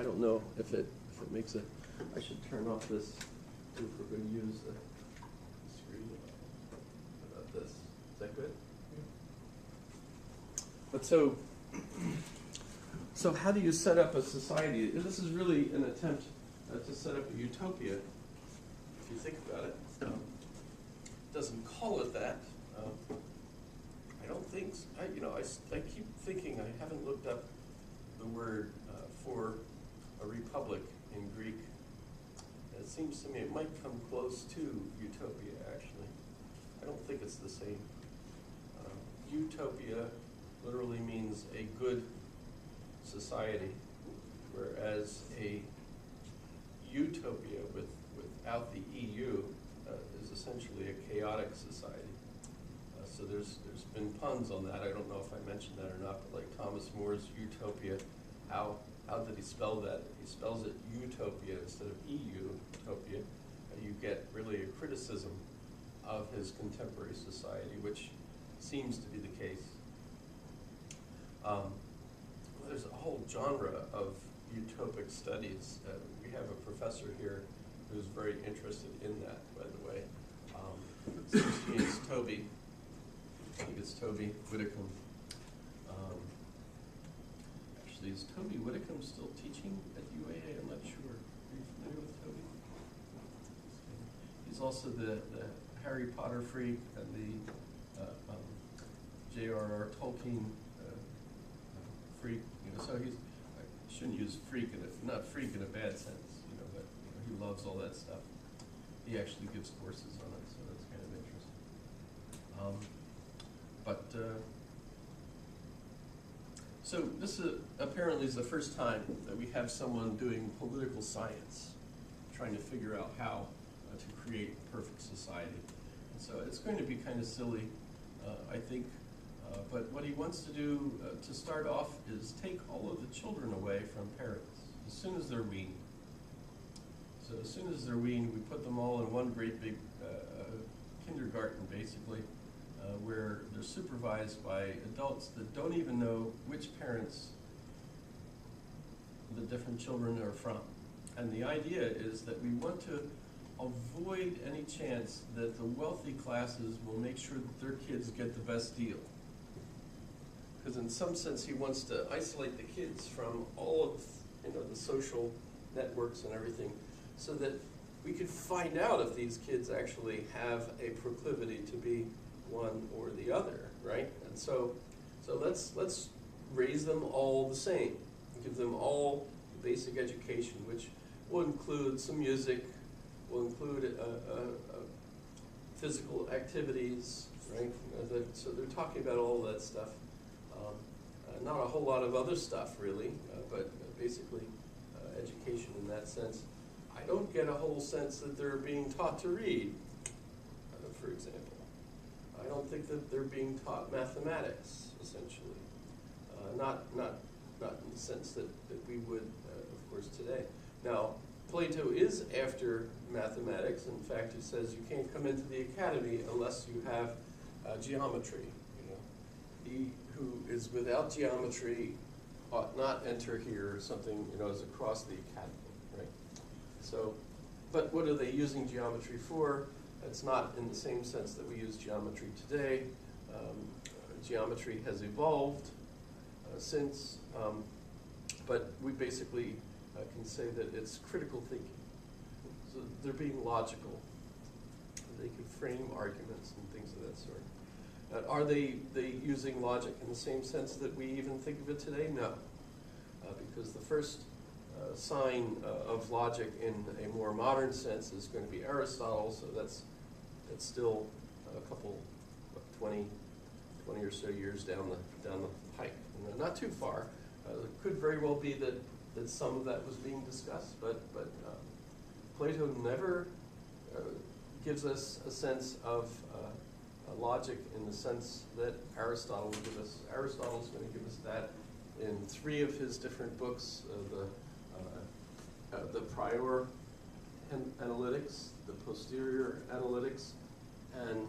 I don't know if it makes it, I should turn off this too if we're going to use the screen. How about this? Is that good? But so how do you set up a society? This is really an attempt to set up a utopia, if you think about it. It doesn't call it that. I don't think, I keep thinking, I haven't looked up the word for a republic in Greek. It seems to me it might come close to utopia, actually. I don't think it's the same. Utopia literally means a good society, whereas a utopia without the EU is essentially a chaotic society. So there's been puns on that. I don't know if I mentioned that or not, but like Thomas More's Utopia, how did he spell that? He spells it utopia instead of EU, utopia. You get really a criticism of his contemporary society, which seems to be the case. There's a whole genre of utopic studies. We have a professor here who's very interested in that, by the way. Seems to me it's Toby. I think it's Toby Whitcomb. Actually, is Toby Whitcomb still teaching at UAA? I'm not sure. Are you familiar with Toby? He's also the Harry Potter freak and the J.R.R. Tolkien freak. So he's, I shouldn't use freak not freak in a bad sense, but he loves all that stuff. He actually gives courses on it, so that's kind of interesting. So this apparently is the first time that we have someone doing political science, trying to figure out how to create a perfect society. And so it's going to be kind of silly, I think. But what he wants to do to start off is take all of the children away from parents as soon as they're weaned. So as soon as they're weaned, we put them all in one great big kindergarten, basically, where they're supervised by adults that don't even know which parents the different children are from. And the idea is that we want to avoid any chance that the wealthy classes will make sure that their kids get the best deal. Because in some sense he wants to isolate the kids from all of the social networks and everything, so that we could find out if these kids actually have a proclivity to be one or the other, right? And so let's raise them all the same, give them all basic education, which will include some music, will include physical activities, right? So they're talking about all that stuff. Not a whole lot of other stuff, really, but basically education in that sense. I don't get a whole sense that they're being taught to read, for example. I don't think that they're being taught mathematics, essentially. Not in the sense that we would, of course, today. Now, Plato is after mathematics. In fact, he says you can't come into the academy unless you have geometry. He who is without geometry ought not enter here, or something, as across the academy, right? So, but what are they using geometry for? It's not in the same sense that we use geometry today. Geometry has evolved since, but we basically can say that it's critical thinking. So they're being logical. They can frame arguments and things of that sort. Are they using logic in the same sense that we even think of it today? No. Because the first sign of logic in a more modern sense is going to be Aristotle, so that's still a couple, 20 or so years down the pike. Not too far. It could very well be that some of that was being discussed, but Plato never gives us a sense of logic in the sense that Aristotle would give us. Aristotle's going to give us that in 3 of his different books, the prior analytics, the posterior analytics, and